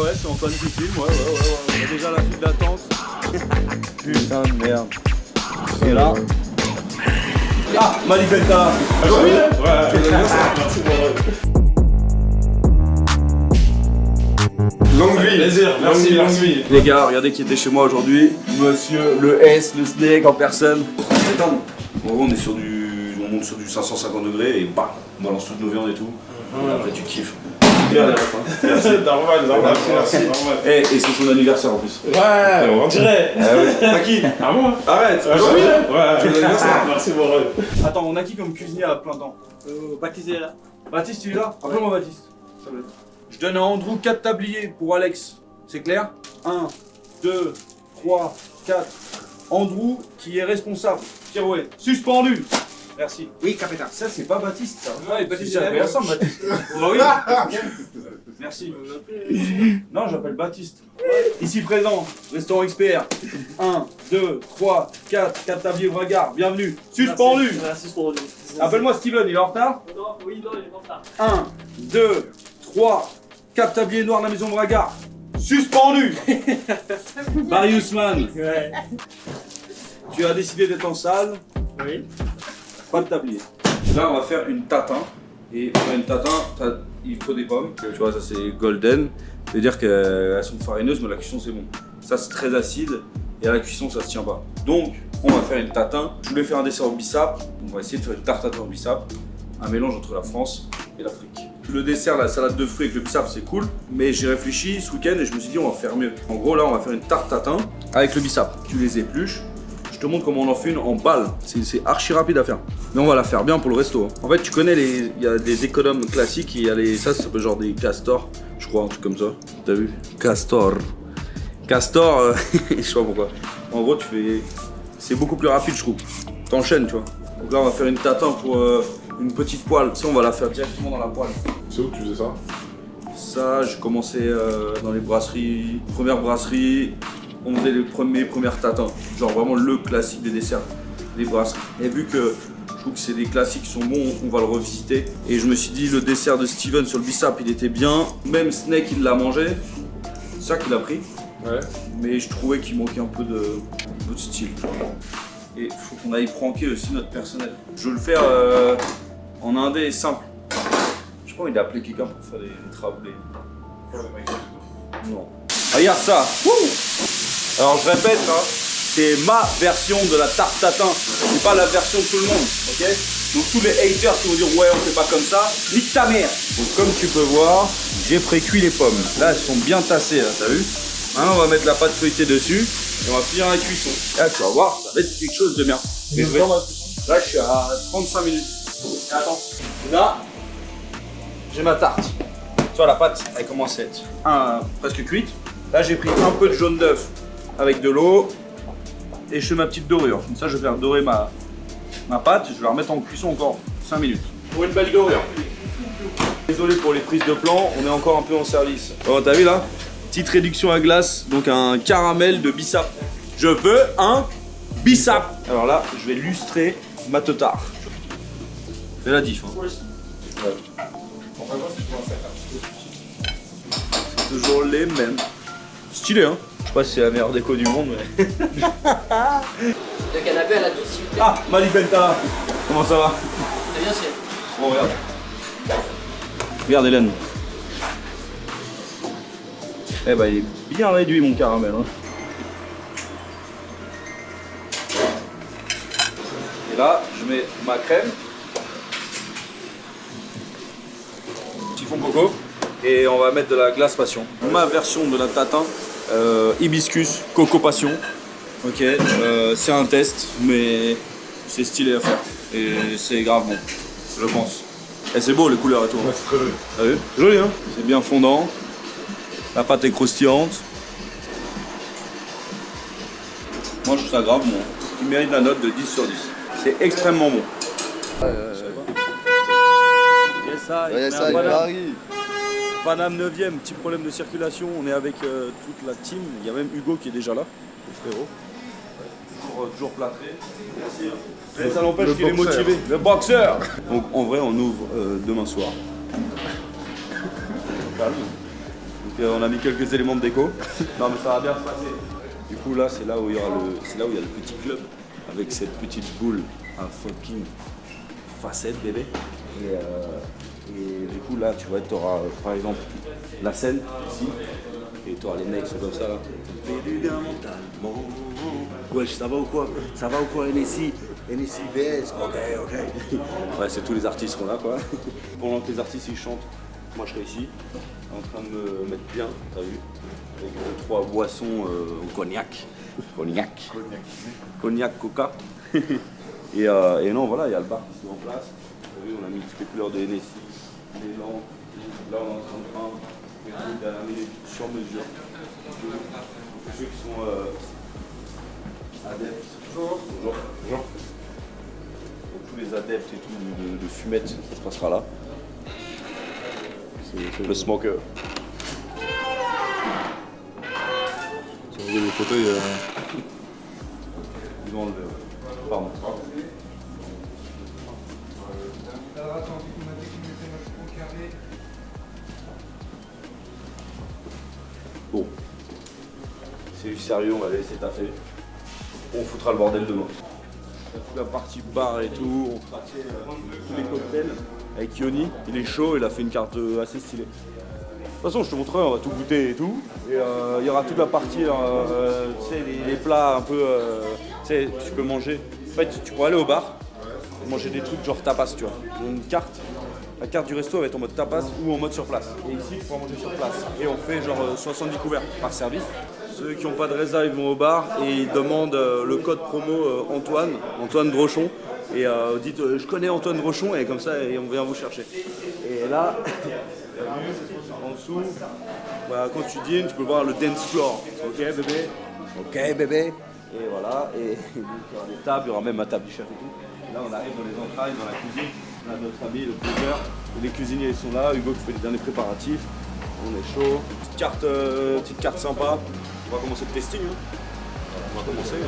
Ouais, c'est Antoine qui filme, ouais. On a déjà la file d'attente. Putain de merde. Et là. Ah, Malibenta. Longue vie. Plaisir, merci, merci. Les gars, regardez qui était chez moi aujourd'hui. Monsieur le S, le Snake en personne. En gros, on est sur on monte sur du 550 degrés et bam, on balance toutes nos viandes et tout. Et après, tu kiffes. Bien les refs, hein. Merci. Normal, merci. Et c'est son anniversaire en plus. Ouais, on dirait. À qui? À moi. Arrête. Aujourd'hui, Ouais. Merci, mon rêve. Attends, on a qui comme cuisinier à plein temps? Baptiste est là. Baptiste, il est là? Appelle-moi Baptiste. Je donne à Andrew 4 tabliers pour Alex. C'est clair? 1, 2, 3, 4. Andrew qui est responsable. Pirouet. Suspendu. Merci. Oui, capitaine. Ça, c'est pas Baptiste, ça. Ouais, Baptiste, Ça il est là. ressemble, Baptiste. Oui. Merci. Non, j'appelle Baptiste. Ici présent, restaurant XPR. 1, 2, 3, 4. 4 tabliers Bragard. Bienvenue. Suspendu. Suspendu. Appelle-moi Steven, il est en retard? Non, il est en retard. 1, 2, 3, 4 tabliers noirs de la maison Bragard. Suspendu. Marius Mann, Ouais. tu as décidé d'être en salle. Oui. Pas de tablier. Là, on va faire une tatin. Et pour faire une tatin, il faut des pommes. Tu vois, ça c'est golden. C'est-à-dire qu'elles sont farineuses, mais la cuisson c'est bon. Ça c'est très acide et à la cuisson ça se tient pas. Donc, on va faire une tatin. Je voulais faire un dessert au bissap. On va essayer de faire une tarte tatin au bissap. Un mélange entre la France et l'Afrique. Le dessert, la salade de fruits avec le bissap, c'est cool. Mais j'ai réfléchi ce week-end et je me suis dit, on va faire mieux. En gros, là, on va faire une tarte tatin avec le bissap. Tu les épluches. Je te montre comment on en fait une en balle. C'est archi rapide à faire. Mais on va la faire bien pour le resto. Hein. En fait, tu connais il y a des économes classiques, il y a ça s'appelle genre des castors, je crois, un truc comme ça. T'as vu? Castor. Castor, je sais pas pourquoi. En gros, c'est beaucoup plus rapide, je trouve. T'enchaînes, tu vois. Donc là, on va faire une tatin pour une petite poêle. Ça, on va la faire directement dans la poêle. C'est où que tu faisais ça? Ça, j'ai commencé dans les brasseries. Première brasserie. On faisait les premières tatins, genre vraiment le classique des desserts, des brasseries. Et vu que je trouve que c'est des classiques qui sont bons, on va le revisiter. Et je me suis dit, le dessert de Steven sur le bissap, il était bien. Même Snake, il l'a mangé. C'est ça qu'il a pris. Ouais. Mais je trouvais qu'il manquait un peu de style. Et il faut qu'on aille pranker aussi notre personnel. Je veux le faire en indé simple. Je sais pas, il a appelé quelqu'un pour faire des travelés. Non. Regarde ça. Alors je répète, hein, c'est ma version de la tarte tatin. C'est pas la version de tout le monde, ok? Donc tous les haters qui vont dire ouais on fait pas comme ça, nique ta mère. Donc comme tu peux voir, j'ai pré-cuit les pommes. Là elles sont bien tassées, là, t'as vu? Maintenant on va mettre la pâte feuilletée dessus et on va finir la cuisson. Là tu vas voir, ça va être quelque chose de bien. Mais là je suis à 35 minutes. Et attends, là j'ai ma tarte. Tu vois la pâte elle commence à être presque cuite. Là j'ai pris un peu de jaune d'œuf avec de l'eau et je fais ma petite dorure. Comme ça je vais faire dorer ma pâte, je vais la remettre en cuisson encore 5 minutes. Pour une belle dorure. Désolé pour les prises de plan, on est encore un peu en service. Oh t'as vu là? Petite réduction à glace, donc un caramel de bissap. Je veux un bissap. Alors là, je vais lustrer ma teutard. C'est la diff. Hein. Ouais. C'est toujours les mêmes. Stylé hein. Je sais pas si c'est la meilleure déco du monde mais... Le canapé à la douce, s'il vous plaît. Ah, Malibenta. Comment ça va? Très bien, chef. Bon regarde. Regarde Hélène. Eh ben il est bien réduit mon caramel hein. Et là, je mets ma crème. Chiffon coco. Et on va mettre de la glace passion. Ma version de la tatin. Hibiscus, coco passion. Ok, c'est un test, mais c'est stylé à faire. Et c'est grave bon, je pense. Et c'est beau les couleurs et tout. Ouais, c'est très joli. T'as vu? Joli hein? C'est bien fondant. La pâte est croustillante. Moi je trouve ça grave bon. Il mérite la note de 10 sur 10. C'est extrêmement bon. Paname 9ème, petit problème de circulation, on est avec toute la team, il y a même Hugo qui est déjà là, le frérot. Toujours plâtré. Merci. Mais ça n'empêche qu'il est motivé. Le boxeur. Donc en vrai on ouvre demain soir. Donc Et on a mis quelques éléments de déco. Non mais ça va bien se passer. Du coup là c'est là où il y aura c'est là où il y a le petit club avec cette petite boule, un fucking facette bébé. Et du coup là tu vois tu auras par exemple la scène ici et tu auras les mecs sont comme ça là. Fais du bien mentalement. Wesh ça va ou quoi? Ça va ou quoi NSI? NSI VS, ok. Ouais c'est tous les artistes qui sont là quoi. Pendant que les artistes ils chantent, moi je serai ici en train de me mettre bien, t'as vu? Avec 3 boissons au cognac. Cognac, coca. et non, voilà, il y a le bar qui est en place. Vous avez vu, on a mis toutes les couleurs de NSI, les lampes. Là, on est en train de peindre. Et tout, dernière minute, sur mesure. Pour ceux qui sont adeptes. Bonjour. Pour tous les adeptes et tout de fumette, ça se passera là. C'est le smoker. Si vous voulez le fauteuil. Ils vont enlever. Pardon. Bon. C'est du sérieux, on va laisser taffer. On foutra le bordel demain. Toute la partie bar et tout, on fera tous les cocktails avec Yoni. Il est chaud, il a fait une carte assez stylée. De toute façon, je te montrerai, on va tout goûter et tout. Et il y aura toute la partie, tu sais, les plats un peu, tu sais, tu peux manger. En fait, tu pourrais aller au bar et manger des trucs genre tapas, tu vois. Une carte, la carte du resto va être en mode tapas ou en mode sur place. Et ici, tu pourras manger sur place. Et on fait genre 70 couverts par service. Ceux qui n'ont pas de résa, ils vont au bar et ils demandent le code promo Antoine Drochon. Et dites, je connais Antoine Drochon et comme ça, et on vient vous chercher. Et là, en dessous, voilà, quand tu dînes, tu peux voir le dance floor. Ok bébé? Ok bébé? Et voilà, et donc, il y aura des tables, il y aura même ma table du chef et tout. Et là on arrive dans les entrailles, dans la cuisine. On a notre ami, le plongeur. Et les cuisiniers sont là, Hugo qui fait les derniers préparatifs. On est chaud. Petite carte sympa. On va commencer le testing. Hein. On va commencer.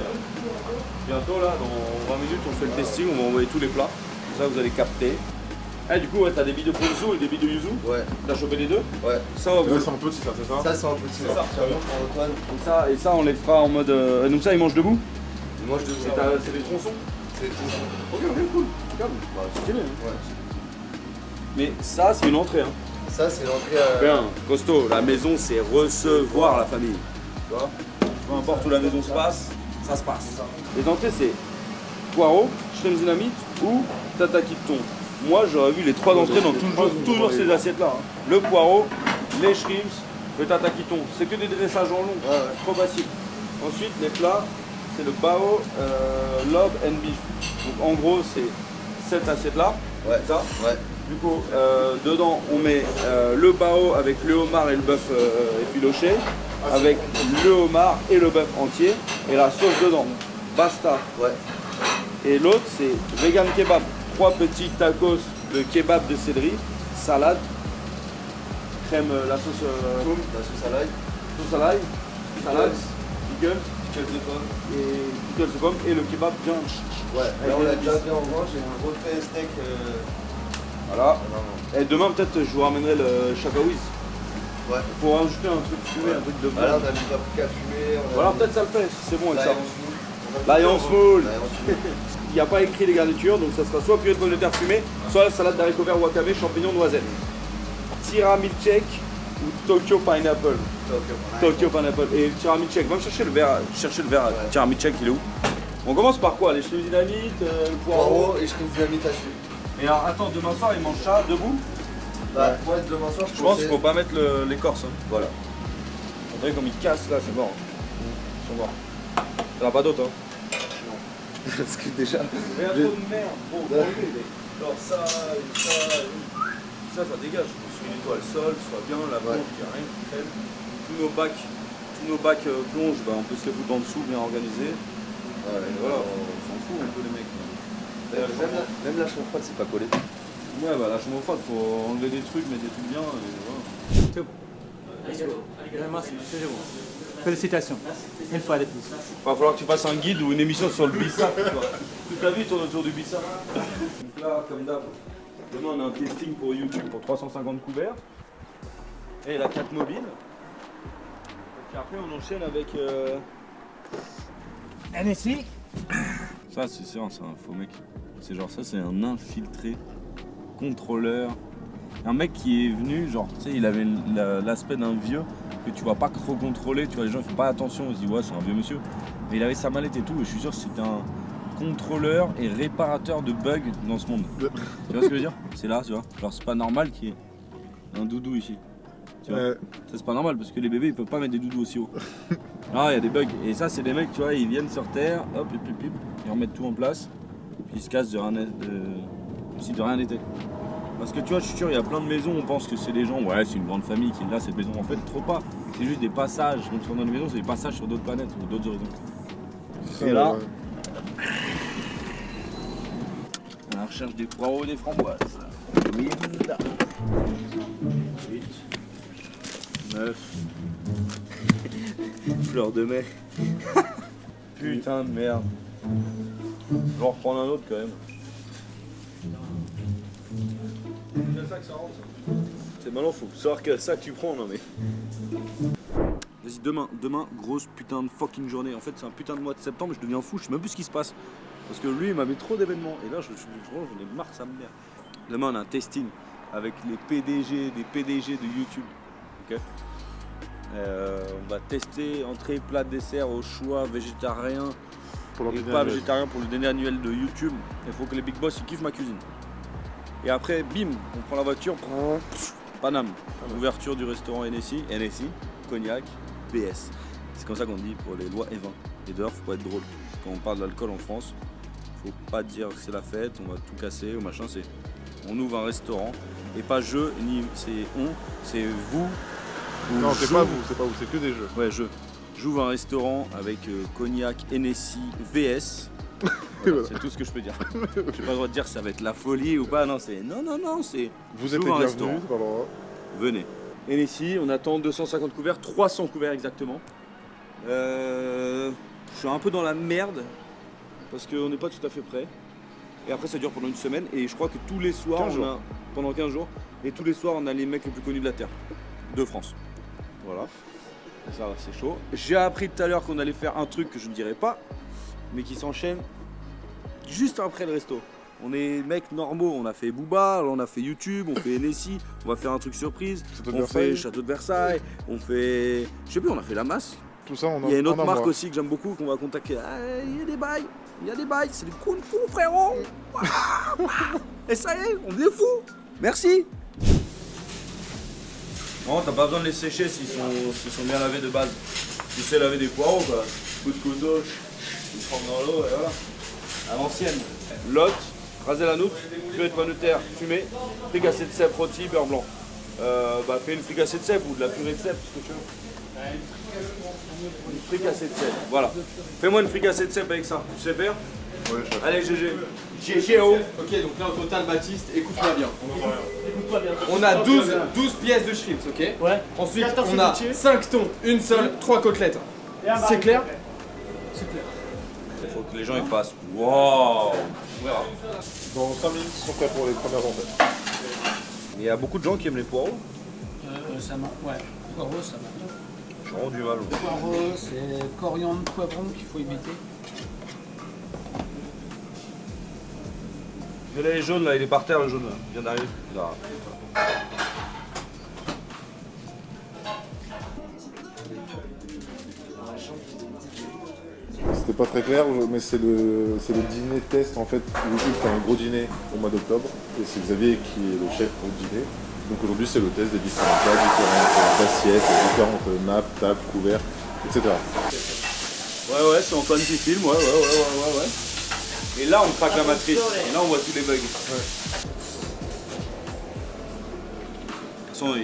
Bientôt là, dans 20 minutes, on fait le testing, on va envoyer tous les plats. Comme ça vous allez capter. Ah, du coup, ouais, t'as des billes de ponzu et des billes de yuzu. Ouais. T'as chopé les deux. Ouais. Ça, on va C'est un petit, ça, c'est ça? Ça, c'est un petit. C'est ça. Antoine. Donc ça, et ça, on les fera en mode. Donc ça, ils mangent debout. Moi, je C'est devrais. c'est des tronçons. C'est tout. Ok, cool. Calme. Bah, c'est stylé. Hein. Ouais. Mais ça, c'est une entrée. Hein. Ça, c'est l'entrée. Bien, costaud. La maison, c'est recevoir la famille. Tu vois? Peu importe où la maison se passe, ça se passe. Les entrées, c'est poireau, shrimp dynamite ou tataki de thon. Moi, j'aurais vu les 3 entrées dans toujours ces assiettes-là. Hein. Le poireau, les shrimps, le tataki thon. C'est que des dressages en long, trop facile. Ensuite, les plats, c'est le bao, lobe and beef. Donc en gros, c'est cette assiette-là. Ouais. Ça. Ouais. Du coup, dedans, on met le bao avec le homard et le bœuf effiloché, avec le homard et le bœuf entier, et la sauce dedans. Basta. Ouais. Et l'autre, c'est vegan kebab. 3 petits tacos de kebab de céleri, salade, crème, la sauce La sauce à l'ail. sauce à l'ail, salade, pickles Pickles de pommes. et pickles de pommes et le kebab bien. Ouais. Avec Là, on les l'a épices. déjà fait en revanche. J'ai un refait steak. Voilà. Non. Et demain, peut-être, je vous ramènerai le chakawiz. Ouais. Pour rajouter un truc fumé, un truc de Ah, là, viande. on a mis paprika fumé. Voilà, peut-être ça le fait, si c'est bon avec ça. L'ail en semoule. L'ail en semoule. Il n'y a pas écrit les garnitures, donc ça sera soit purée de pommes de terre fumée, soit la salade d'haricots verts wakabe, champignons, noisettes. Tiramichek ou Tokyo Pineapple. Tokyo Pineapple. Et Tiramichek, va me chercher le verre. Ouais. Tiramichek, il est où? On commence par quoi? Les cheveux dynamite, le poireau. Poireau et je fais dynamite à suivre. Et alors, attends, demain soir, ils mangent ça debout? Bah, moi, demain soir, Je pense qu'il faut pas mettre l'écorce. Hein. Voilà. On dirait comme ils cassent là, c'est mort. Ils sont morts. T'en as pas d'autres, hein? Parce que déjà. Mais il y a trop de merde. Bon, alors ça dégage. Sur une étoile sol, soit bien, la plonge, il n'y a rien qui traîne. Tous nos bacs plonge, bah, on peut se les foutre en dessous, bien organisés. Ouais, Et voilà, on s'en fout un peu les mecs. Même la chambre froide, c'est pas collé. Ouais, bah la chambre froide, faut enlever des trucs, mettre des trucs bien, et voilà. C'est bon. Vraiment, c'est bon. Félicitations. Une fois de plus. Va falloir que tu fasses un guide ou une émission sur le bissap. Toute ta vie tourne autour du bissap. Donc là, comme d'hab, demain on a un testing pour YouTube pour 350 couverts. Et la 4 mobile. après on enchaîne avec... NSI. Ça, c'est sûr, c'est un faux mec. C'est genre ça, c'est un infiltré, contrôleur. Un mec qui est venu, genre, tu sais, il avait l'aspect d'un vieux que tu vas pas recontrôler. Tu vois, les gens ils font pas attention, ils se disent ouais, c'est un vieux monsieur. Mais il avait sa mallette et tout, et je suis sûr que c'était un contrôleur et réparateur de bugs dans ce monde. Tu vois ce que je veux dire? C'est là, tu vois. Genre, c'est pas normal qu'il y ait un doudou ici. Tu vois, ça c'est pas normal parce que les bébés ils peuvent pas mettre des doudous aussi haut. Ah, il y a des bugs. Et ça, c'est des mecs, tu vois, ils viennent sur Terre, hop, ils remettent tout en place, puis ils se cassent si de rien n'était. Parce que tu vois, je suis sûr, il y a plein de maisons, on pense que c'est des gens, ouais, c'est une grande famille qui est là, cette maison. En fait, trop pas. C'est juste des passages. Quand tu rentres dans une maison, c'est des passages sur d'autres planètes ou d'autres horizons. Et là, à la recherche des poireaux et des framboises. 8, 9, fleurs de mai. Putain de merde. Je vais en reprendre un autre quand même. C'est maintenant, faut savoir quel sac tu prends, non mais. Vas-y, demain, grosse putain de fucking journée. En fait, c'est un putain de mois de septembre, je deviens fou, je sais même plus ce qui se passe. Parce que lui, il m'a mis trop d'événements. Et là, j'en ai marre, ça me merde. Demain, on a un testing avec les PDG, des PDG de YouTube. Ok. On va tester entrée, plat, dessert au choix végétarien et pas végétarien pour le dîner annuel de YouTube. Il faut que les big boss ils kiffent ma cuisine. Et après, bim, on prend la voiture, Paname, ouverture du restaurant NSI, cognac, BS. C'est comme ça qu'on dit pour les lois et vins. Et d'ailleurs, faut pas être drôle. Quand on parle d'alcool en France, faut pas dire que c'est la fête, on va tout casser ou machin. C'est on ouvre un restaurant et pas je ni c'est on, c'est vous. Non, c'est pas vous, c'est que des jeux. Ouais, j'ouvre un restaurant avec cognac, NSI, VS. Voilà, c'est tout ce que je peux dire. J'ai pas le droit de dire ça va être la folie ou pas. Non, c'est non, c'est. Vous êtes les bienvenus, c'est pas le droit. Venez. NSI, on attend 250 couverts, 300 couverts exactement. Je suis un peu dans la merde parce qu'on n'est pas tout à fait prêt. Et après, ça dure pendant une semaine. Et je crois que tous les soirs, pendant 15 jours, et tous les soirs, on a les mecs les plus connus de la Terre, de France. Voilà. Ça, c'est chaud. J'ai appris tout à l'heure qu'on allait faire un truc que je ne dirais pas, mais qui s'enchaîne juste après le resto. On est mecs normaux, on a fait Booba, on a fait YouTube, on fait NSI, on va faire un truc surprise, on fait Château de Versailles, on fait... Je sais plus, on a fait La Masse. Tout ça, on a. Il y a une autre marque aussi que j'aime beaucoup qu'on va contacter. Il y a des bails, c'est du kung fu frérot. Et ça y est, on est fous. Merci. Non, t'as pas besoin de les sécher s'ils sont bien lavés de base. Tu sais laver des poireaux quoi. Coup de couteau, ils trempent dans l'eau et voilà. À l'ancienne. Lot, raser la noupe, purée de pommes de terre fumée, fricassée de cèpe rôti, beurre blanc. Fais une fricassée de cèpe ou de la purée de cèpe, ce que tu veux. Une fricassée de cèpe, voilà. Fais-moi une fricassée de cèpe avec ça. Tu sais faire? Ouais, je sais. Allez, GG. GGO. Ok, donc là au total, Baptiste, écoute-moi bien. On a 12 pièces de shrimps, ok? Ouais. Ensuite, on a 5 thons, une seule, 3 côtelettes. C'est clair? Il faut que les gens y passent. Wow. Dans 5 minutes, ils sont prêts pour les premières entrées. Il y a beaucoup de gens qui aiment les poireaux. Ça marche, ouais. Poireau, ça marche. J'ai vraiment du mal. Poireau, c'est coriandre, poivron qu'il faut éviter. Il est jaune là, il est par terre le jaune là. Il vient d'arriver. Là. C'était pas très clair, mais c'est le dîner test en fait. YouTube fait un gros dîner au mois d'octobre et c'est Xavier qui est le chef pour le dîner. Donc aujourd'hui c'est le test des différents plats, différentes assiettes, différentes nappes, tables, couverts, etc. Ouais, c'est Antoine qui filme, ouais. Et là on craque la matrice, et là on voit tous les bugs. Ouais. De toute façon,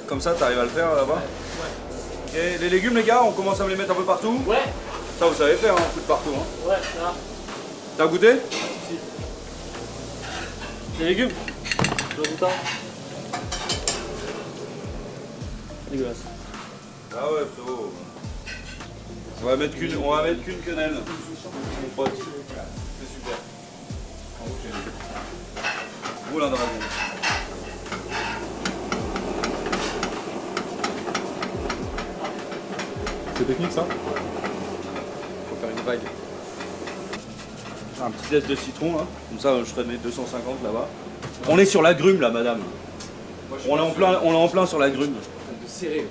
comme ça t'arrives à le faire là-bas. Ouais. Et les légumes les gars, on commence à me les mettre un peu partout. Ouais. Ça vous savez faire, hein, foutre partout. Hein. Ouais, ça. T'as goûté? Si. Les légumes? Je goûte. Dégueulasse. Ah ouais frérot. On va mettre qu'une quenelle. Mon pote. C'est super. Roule un dragon. C'est technique ça? Faut faire une vague. Un petit zeste de citron là, comme ça je ferai mes 250 là-bas. On est sur l'agrume là madame. On est en plein sur l'agrume. De serrer.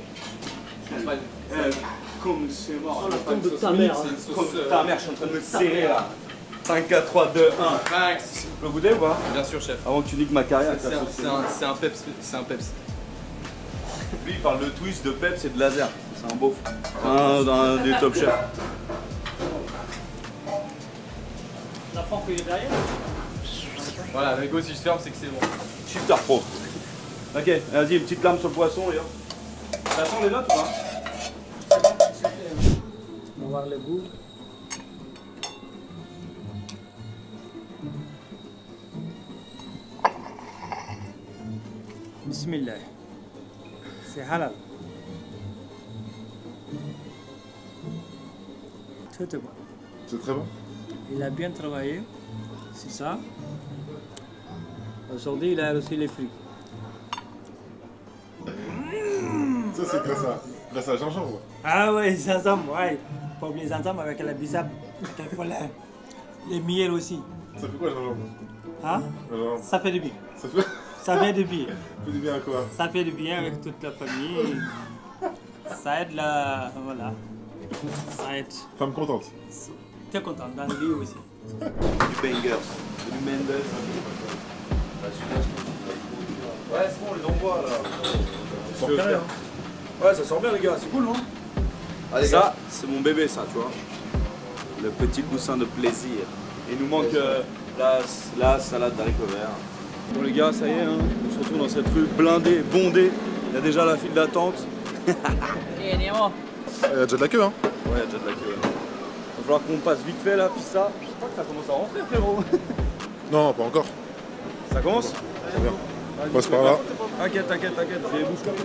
Comme c'est mort. Comme de ta mère. Comme ta mère, je suis en train de me serrer là. 5, 4, 3, 2, 1. Max. Tu peux goûter ou pas? Bien sûr, chef. Avant que tu niques ma carrière. C'est un peps. C'est un peps. Lui il parle de twist, de peps et de laser. C'est un beauf. Un des top chefs. La Franck, il est derrière. Voilà, Lego, si je ferme, c'est que c'est bon. Shifter Pro. Ok, vas-y, une petite lame sur le poisson, les gars. T'attends les notes ou pas? On va voir le goût. Bismillah. C'est halal. Tout est bon. C'est très bon. Il a bien travaillé. C'est ça. Aujourd'hui, il a reçu les fruits. Ça, c'est grâce à gingembre. Ah ouais, gingembre, ouais. Pas oublier gingembre avec la bissap. Quelquefois les miels aussi. Ça fait quoi le gingembre? Hein? Le gingembre. Ça fait du bien. Ça fait... Ça fait du bien. ça fait du bien à quoi? Ça fait du bien avec toute la famille. Ça aide la... Voilà. Ça aide. Femme contente. T'es content dans le vie aussi. Du Bangers, du Mendes. Ouais, c'est bon, on les envoie là. Ça sent carré, hein. Ouais, ça sort bien les gars, c'est cool non? Allez, Ça, c'est mon bébé ça, tu vois. Le petit coussin de plaisir. Il nous manque la salade d'haricots verts. Bon les gars, ça y est, hein, on se retrouve dans cette rue blindée, bondée. Il y a déjà la file d'attente. Il y a déjà de la queue, hein. Ouais, il y a déjà de la queue. Il va falloir qu'on passe vite fait là, puis ça. Je crois que ça commence à rentrer frérot. Non, pas encore. Ça commence? Très bien. Passe par là. T'inquiète, j'ai les bouches comme